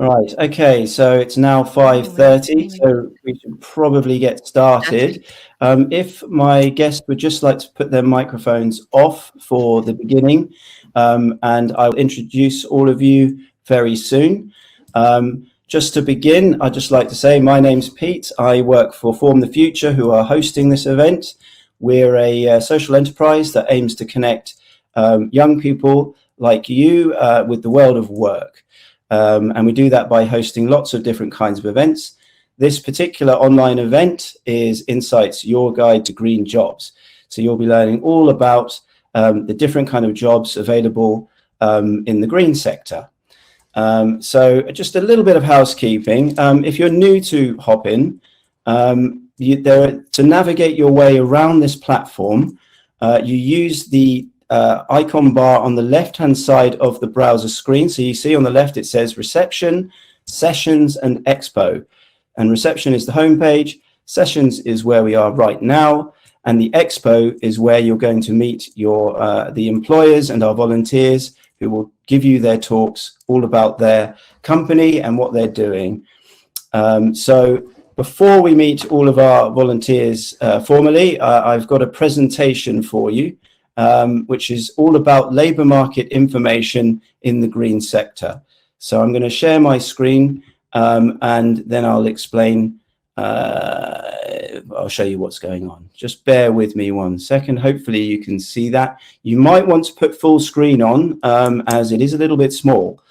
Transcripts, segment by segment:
Right. Okay. So it's now 5:30, so we should probably get started. If my guests would just like to put their microphones off for the beginning, and I'll introduce all of you very soon. Just to begin, I'd just like to say my name's Pete. I work for Form the Future, who are hosting this event. We're a social enterprise that aims to connect young people like you with the world of work. And we do that by hosting lots of different kinds of events. This particular online event is Insights, Your Guide to Green Jobs. So you'll be learning all about the different kind of jobs available in the green sector. So just a little bit of housekeeping. If you're new to Hopin, to navigate your way around this platform, you use the icon bar on the left-hand side of the browser screen. So you see on the left, it says Reception, Sessions, and Expo. And Reception is the homepage, Sessions is where we are right now, and the Expo is where you're going to meet your the employers and our volunteers who will give you their talks all about their company and what they're doing. So before we meet all of our volunteers formally, I've got a presentation for you. Which is all about labour market information in the green sector. So I'm going to share my screen and then I'll explain, I'll show you what's going on. Just bear with me 1 second. Hopefully you can see that. You might want to put full screen on as it is a little bit small.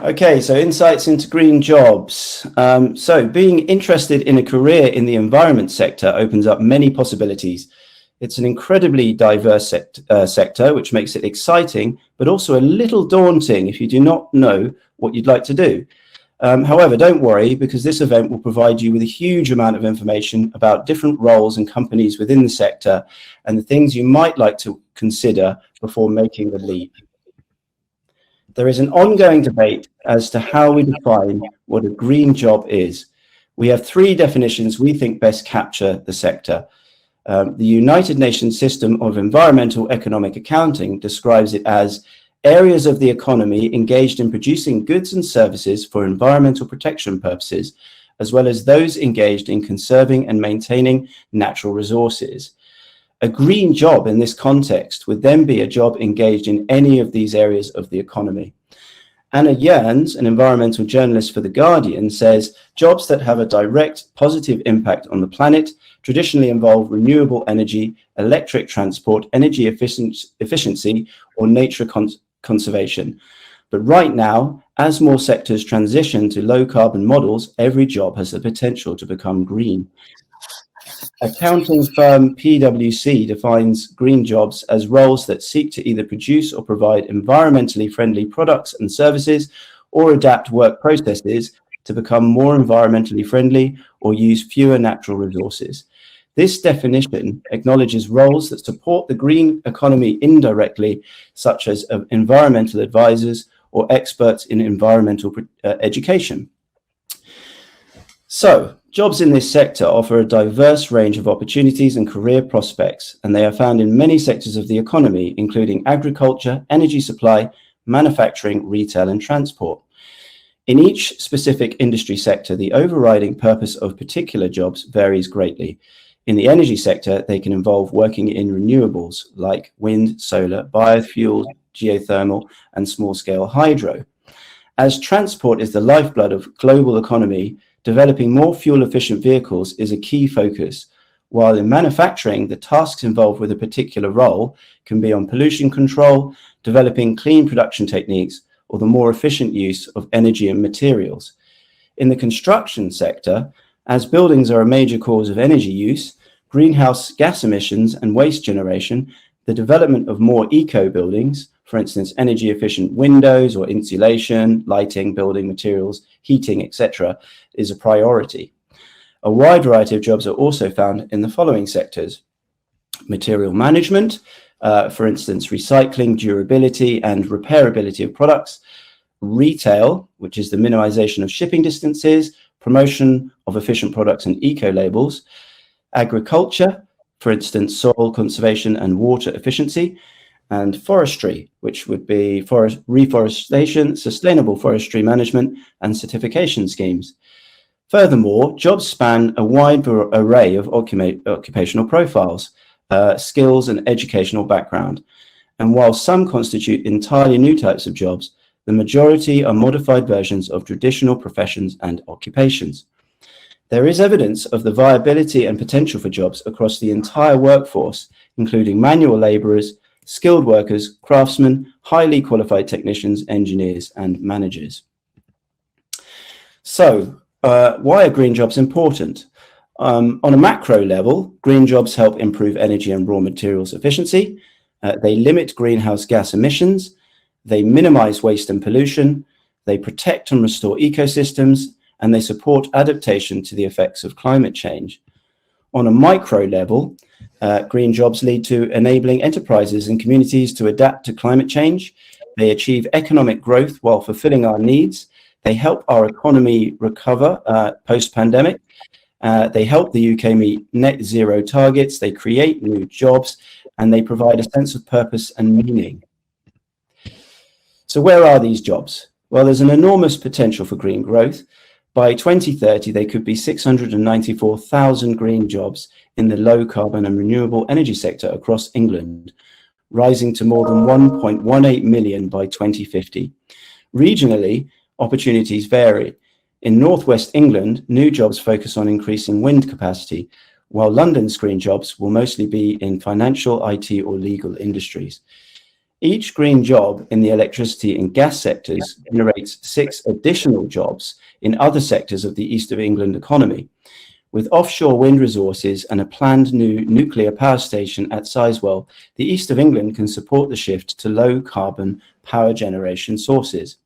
Okay, so insights into green jobs. So being interested in a career in the environment sector opens up many possibilities. It's an incredibly diverse sector, which makes it exciting, but also a little daunting if you do not know what you'd like to do. However, don't worry, because this event will provide you with a huge amount of information about different roles and companies within the sector and the things you might like to consider before making the leap. There is an ongoing debate as to how we define what a green job is. We have three definitions we think best capture the sector. The United Nations System of Environmental Economic Accounting describes it as areas of the economy engaged in producing goods and services for environmental protection purposes, as well as those engaged in conserving and maintaining natural resources. A green job in this context would then be a job engaged in any of these areas of the economy. Anna Yerns, an environmental journalist for The Guardian, says jobs that have a direct positive impact on the planet traditionally involve renewable energy, electric transport, energy efficiency, or nature conservation. But right now, as more sectors transition to low carbon models, every job has the potential to become green. Accounting firm PwC defines green jobs as roles that seek to either produce or provide environmentally friendly products and services, or adapt work processes to become more environmentally friendly or use fewer natural resources. This definition acknowledges roles that support the green economy indirectly, such as environmental advisors or experts in environmental education. So, jobs in this sector offer a diverse range of opportunities and career prospects, and they are found in many sectors of the economy, including agriculture, energy supply, manufacturing, retail, and transport. In each specific industry sector, the overriding purpose of particular jobs varies greatly. In the energy sector, they can involve working in renewables like wind, solar, biofuel, geothermal, and small-scale hydro. As transport is the lifeblood of global economy, developing more fuel-efficient vehicles is a key focus, while in manufacturing, the tasks involved with a particular role can be on pollution control, developing clean production techniques, or the more efficient use of energy and materials. In the construction sector, as buildings are a major cause of energy use, greenhouse gas emissions and waste generation, the development of more eco-buildings, for instance, energy-efficient windows or insulation, lighting, building materials, heating, etc., is a priority. A wide variety of jobs are also found in the following sectors: material management, for instance, recycling, durability, and repairability of products; retail, which is the minimization of shipping distances, promotion of efficient products and eco-labels; agriculture, for instance, soil conservation and water efficiency; and forestry, which would be reforestation, sustainable forestry management, and certification schemes. Furthermore, jobs span a wide array of occupational profiles, skills, and educational background. And while some constitute entirely new types of jobs, the majority are modified versions of traditional professions and occupations. There is evidence of the viability and potential for jobs across the entire workforce, including manual labourers, skilled workers, craftsmen, highly qualified technicians, engineers, and managers. So, why are green jobs important? On a macro level, green jobs help improve energy and raw materials efficiency. They limit greenhouse gas emissions. They minimize waste and pollution. They protect and restore ecosystems, and they support adaptation to the effects of climate change. On a micro level, green jobs lead to enabling enterprises and communities to adapt to climate change. They achieve economic growth while fulfilling our needs. They help our economy recover post-pandemic. They help the UK meet net zero targets. They create new jobs, and they provide a sense of purpose and meaning. So where are these jobs? Well, there's an enormous potential for green growth. By 2030, there could be 694,000 green jobs in the low carbon and renewable energy sector across England, rising to more than 1.18 million by 2050. Regionally, opportunities vary. In northwest England, new jobs focus on increasing wind capacity, while London's green jobs will mostly be in financial, IT, or legal industries. Each green job in the electricity and gas sectors generates 6 additional jobs in other sectors of the East of England economy. With offshore wind resources and a planned new nuclear power station at Sizewell, the East of England can support the shift to low carbon power generation sources.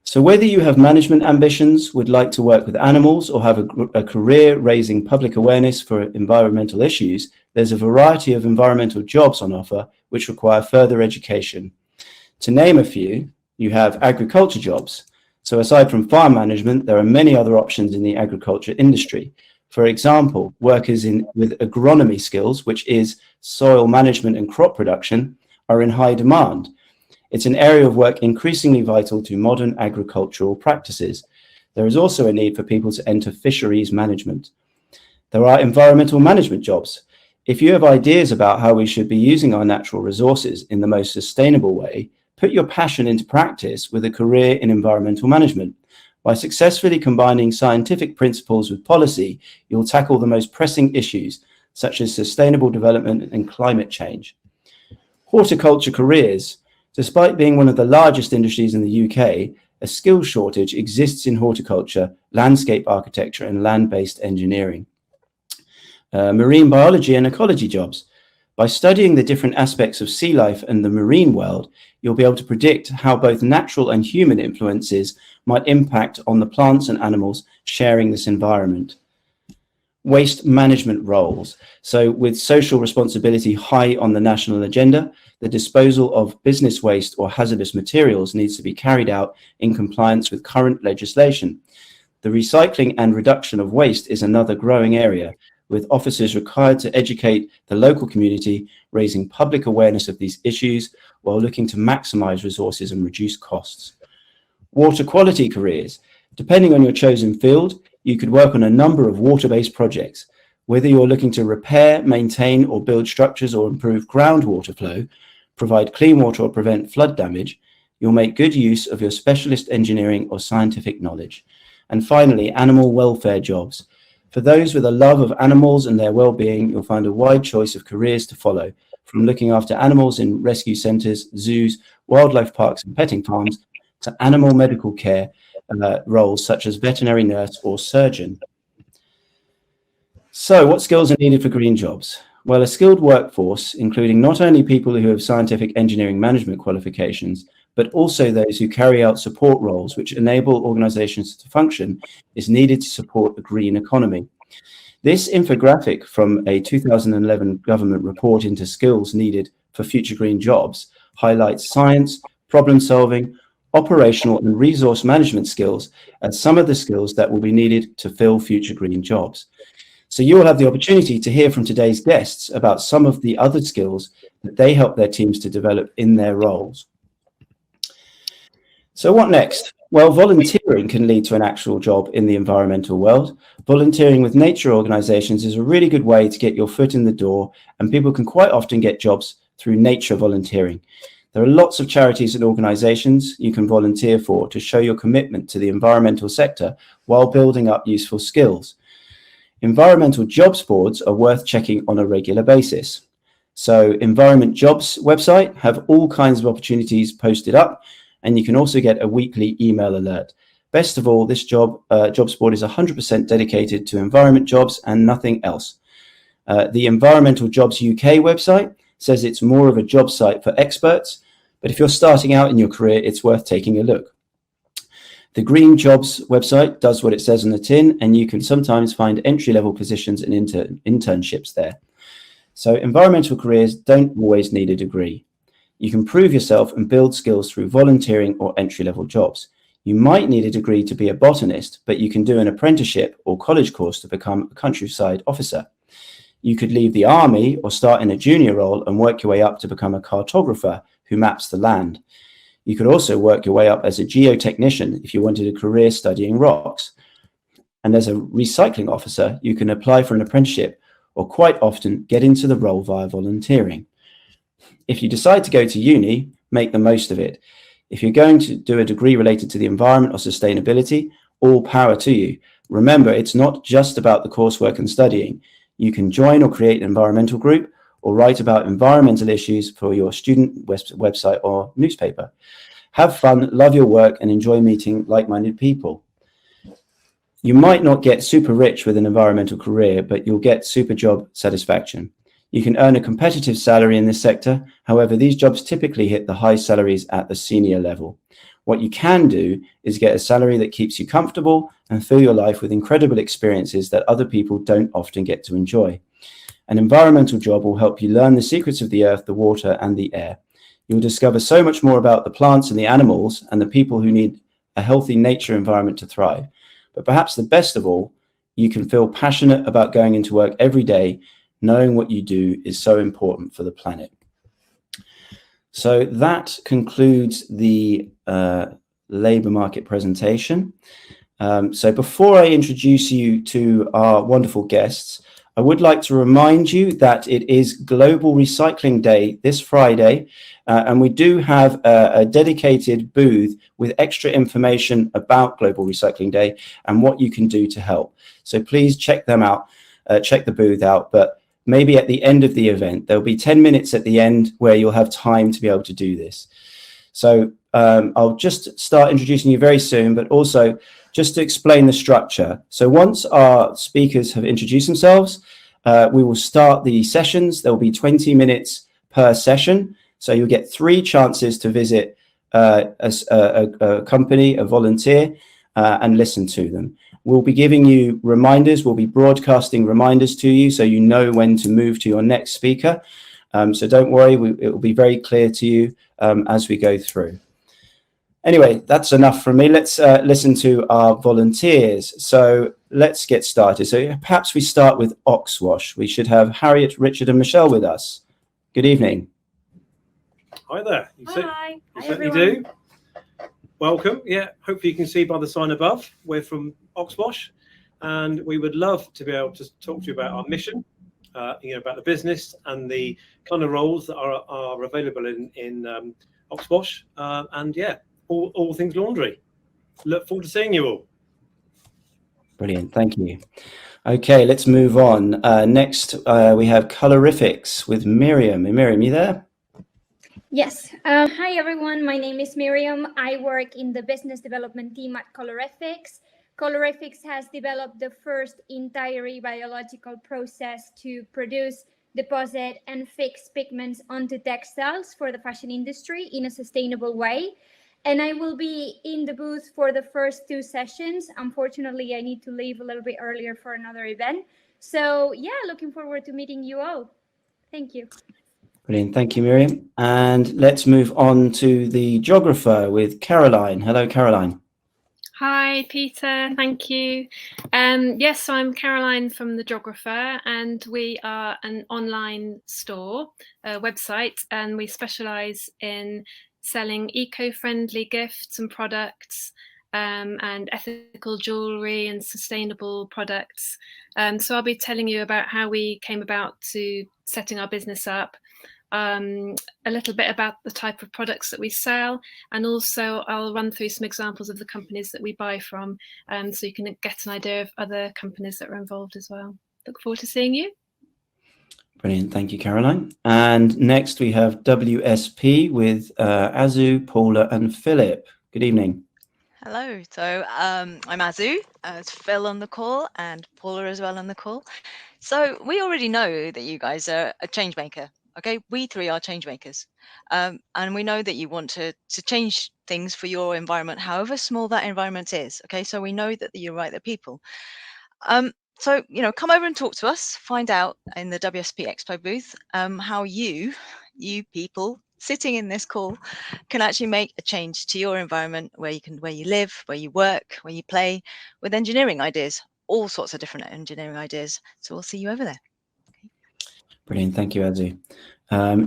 So whether you have management ambitions, would like to work with animals, or have a career raising public awareness for environmental issues, there's a variety of environmental jobs on offer which require further education. To name a few, you have agriculture jobs. So aside from farm management, there are many other options in the agriculture industry. For example, workers with agronomy skills, which is soil management and crop production, are in high demand. It's an area of work increasingly vital to modern agricultural practices. There is also a need for people to enter fisheries management. There are environmental management jobs. If you have ideas about how we should be using our natural resources in the most sustainable way, put your passion into practice with a career in environmental management. By successfully combining scientific principles with policy, you'll tackle the most pressing issues, such as sustainable development and climate change. Horticulture careers. Despite being one of the largest industries in the UK, a skills shortage exists in horticulture, landscape architecture, and land-based engineering. Marine biology and ecology jobs. By studying the different aspects of sea life and the marine world, you'll be able to predict how both natural and human influences might impact on the plants and animals sharing this environment. Waste management roles. So with social responsibility high on the national agenda, the disposal of business waste or hazardous materials needs to be carried out in compliance with current legislation. The recycling and reduction of waste is another growing area, with officers required to educate the local community, raising public awareness of these issues while looking to maximize resources and reduce costs. Water quality careers. Depending on your chosen field, you could work on a number of water-based projects. Whether you're looking to repair, maintain, or build structures or improve groundwater flow, provide clean water or prevent flood damage, you'll make good use of your specialist engineering or scientific knowledge. And finally, animal welfare jobs. For those with a love of animals and their well-being, you'll find a wide choice of careers to follow, from looking after animals in rescue centres, zoos, wildlife parks and petting farms, to animal medical care roles such as veterinary nurse or surgeon. So what skills are needed for green jobs? Well, a skilled workforce, including not only people who have scientific engineering management qualifications, but also those who carry out support roles which enable organizations to function, is needed to support the green economy. This infographic from a 2011 government report into skills needed for future green jobs highlights science, problem solving, operational and resource management skills as some of the skills that will be needed to fill future green jobs. So you'll have the opportunity to hear from today's guests about some of the other skills that they help their teams to develop in their roles. So what next? Well, volunteering can lead to an actual job in the environmental world. Volunteering with nature organizations is a really good way to get your foot in the door, and people can quite often get jobs through nature volunteering. There are lots of charities and organizations you can volunteer for to show your commitment to the environmental sector while building up useful skills. Environmental jobs boards are worth checking on a regular basis. So Environment Jobs website have all kinds of opportunities posted up, and you can also get a weekly email alert. Best of all, this jobs board is 100% dedicated to environment jobs and nothing else. The Environmental Jobs UK website says it's more of a job site for experts, but if you're starting out in your career, it's worth taking a look. The Green Jobs website does what it says on the tin, and you can sometimes find entry-level positions and internships there. So environmental careers don't always need a degree. You can prove yourself and build skills through volunteering or entry-level jobs. You might need a degree to be a botanist, but you can do an apprenticeship or college course to become a countryside officer. You could leave the army or start in a junior role and work your way up to become a cartographer who maps the land. You could also work your way up as a geotechnician if you wanted a career studying rocks. And as a recycling officer, you can apply for an apprenticeship or quite often get into the role via volunteering. If you decide to go to uni, make the most of it. If you're going to do a degree related to the environment or sustainability, all power to you. Remember, it's not just about the coursework and studying. You can join or create an environmental group or write about environmental issues for your student website or newspaper. Have fun, love your work, and enjoy meeting like-minded people. You might not get super rich with an environmental career, but you'll get super job satisfaction. You can earn a competitive salary in this sector. However, these jobs typically hit the high salaries at the senior level. What you can do is get a salary that keeps you comfortable and fill your life with incredible experiences that other people don't often get to enjoy. An environmental job will help you learn the secrets of the earth, the water, and the air. You'll discover so much more about the plants and the animals and the people who need a healthy nature environment to thrive. But perhaps the best of all, you can feel passionate about going into work every day, knowing what you do is so important for the planet. So that concludes the labour market presentation. So before I introduce you to our wonderful guests, I would like to remind you that it is Global Recycling Day this Friday, and we do have a dedicated booth with extra information about Global Recycling Day and what you can do to help. So please check them out, check the booth out, but maybe at the end of the event, there'll be 10 minutes at the end where you'll have time to be able to do this. So I'll just start introducing you very soon, but also just to explain the structure. So once our speakers have introduced themselves, we will start the sessions. There will be 20 minutes per session. So you'll get 3 chances to visit a company, a volunteer, and listen to them. We'll be giving you reminders. We'll be broadcasting reminders to you so you know when to move to your next speaker. So don't worry, it will be very clear to you as we go through. Anyway, that's enough from me. Let's listen to our volunteers. So let's get started. So perhaps we start with Oxwash. We should have Harriet, Richard, and Michelle with us. Good evening. Hi there. Hi. You certainly do. Welcome. Yeah, hopefully you can see by the sign above, we're from Oxwash, and we would love to be able to talk to you about our mission, about the business and the kind of roles that are available in Oxwash, and yeah, all things laundry. Look forward to seeing you all. Brilliant, thank you. Okay, let's move on. Next, we have Colorifics with Miriam. Miriam, you there? Yes. Hi, everyone. My name is Miriam. I work in the business development team at Colorifics. Colorifics has developed the first entirely biological process to produce, deposit, and fix pigments onto textiles for the fashion industry in a sustainable way. And I will be in the booth for the first 2 sessions. Unfortunately, I need to leave a little bit earlier for another event. So yeah, looking forward to meeting you all. Thank you. Brilliant, thank you, Miriam. And let's move on to the geographer with Caroline. Hello, Caroline. Hi, Peter. Thank you. Yes, so I'm Caroline from The Geographer, and we are an online store, website, and we specialise in selling eco-friendly gifts and products, and ethical jewellery and sustainable products. So I'll be telling you about how we came about to setting our business up, a little bit about the type of products that we sell, and also I'll run through some examples of the companies that we buy from, so you can get an idea of other companies that are involved as well. Look forward to seeing you. Brilliant, thank you, Caroline. And next we have WSP with Azu, Paula and Philip. Good evening. Hello, so I'm Azu, it's Phil on the call and Paula as well on the call. So we already know that you guys are a change maker. Okay, we three are change makers, and we know that you want to change things for your environment, however small that environment is. Okay, so we know that you're right, the people. So come over and talk to us. Find out in the WSP Expo booth how you people sitting in this call can actually make a change to your environment, where you live, where you work, where you play, with engineering ideas, all sorts of different engineering ideas. So we'll see you over there. Brilliant, thank you, Azu.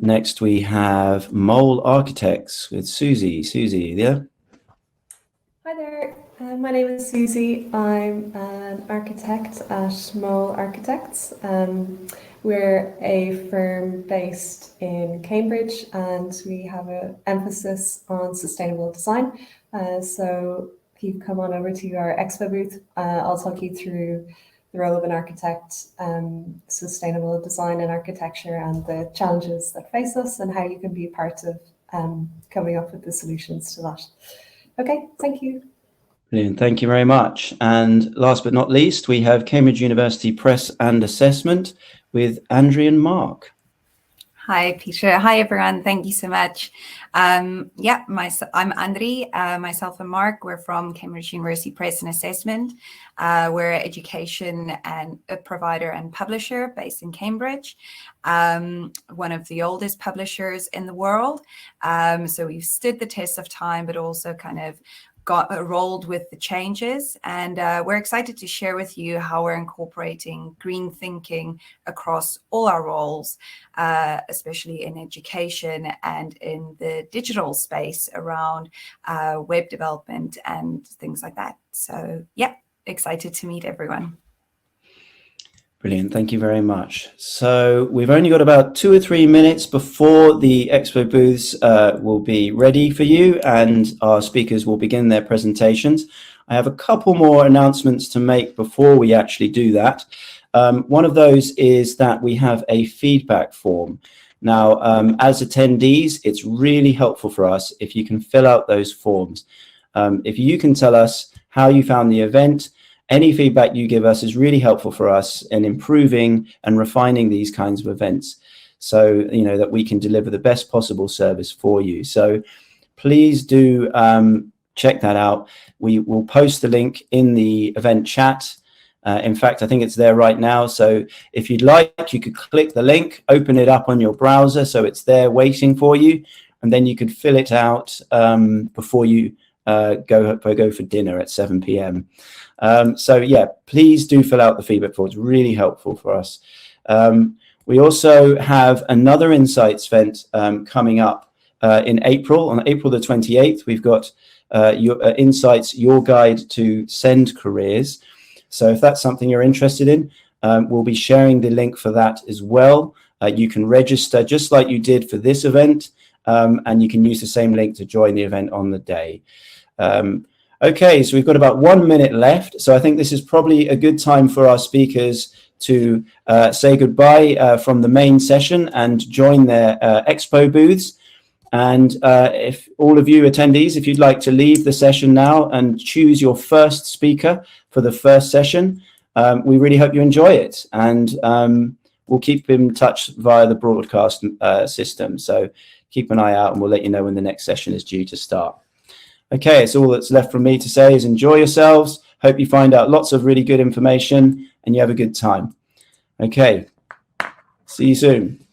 Next we have Mole Architects with Susie. Susie, yeah? Hi there, my name is Susie. I'm an architect at Mole Architects. We're a firm based in Cambridge and we have an emphasis on sustainable design. So if you come on over to our expo booth, I'll talk you through the role of an architect, sustainable design and architecture, and the challenges that face us and how you can be part of coming up with the solutions to that. Okay, thank you. Brilliant, thank you very much. And last but not least, we have Cambridge University Press and Assessment with Andrea and Mark. Hi, Peter. Hi, everyone. Thank you so much. I'm Andri. Myself and Mark, we're from Cambridge University Press and Assessment. We're an education and a provider and publisher based in Cambridge, one of the oldest publishers in the world. So we've stood the test of time, but also kind of rolled with the changes, and we're excited to share with you how we're incorporating green thinking across all our roles, especially in education and in the digital space around web development and things like that. So yeah, excited to meet everyone. Brilliant, thank you very much. So we've only got about 2 or 3 minutes before the expo booths will be ready for you and our speakers will begin their presentations. I have a couple more announcements to make before we actually do that. One of those is that we have a feedback form. Now, as attendees, it's really helpful for us if you can fill out those forms. If you can tell us how you found the event, any feedback you give us is really helpful for us in improving and refining these kinds of events, so that we can deliver the best possible service for you. So please do check that out. We will post the link in the event chat. In fact, I think it's there right now. So if you'd like, you could click the link, open it up on your browser so it's there waiting for you, and then you could fill it out before you go for dinner at 7 p.m. So yeah, please do fill out the feedback form. It's really helpful for us. We also have another Insights event coming up in April. On April the 28th, we've got Insights, Your Guide to Send Careers. So if that's something you're interested in, we'll be sharing the link for that as well. You can register just like you did for this event, and you can use the same link to join the event on the day. Okay, so we've got about 1 minute left. So I think this is probably a good time for our speakers to say goodbye from the main session and join their expo booths. And if all of you attendees, if you'd like to leave the session now and choose your first speaker for the first session, we really hope you enjoy it. And we'll keep in touch via the broadcast system. So keep an eye out and we'll let you know when the next session is due to start. Okay, it's all that's left from me to say is enjoy yourselves. Hope you find out lots of really good information and you have a good time. Okay, see you soon.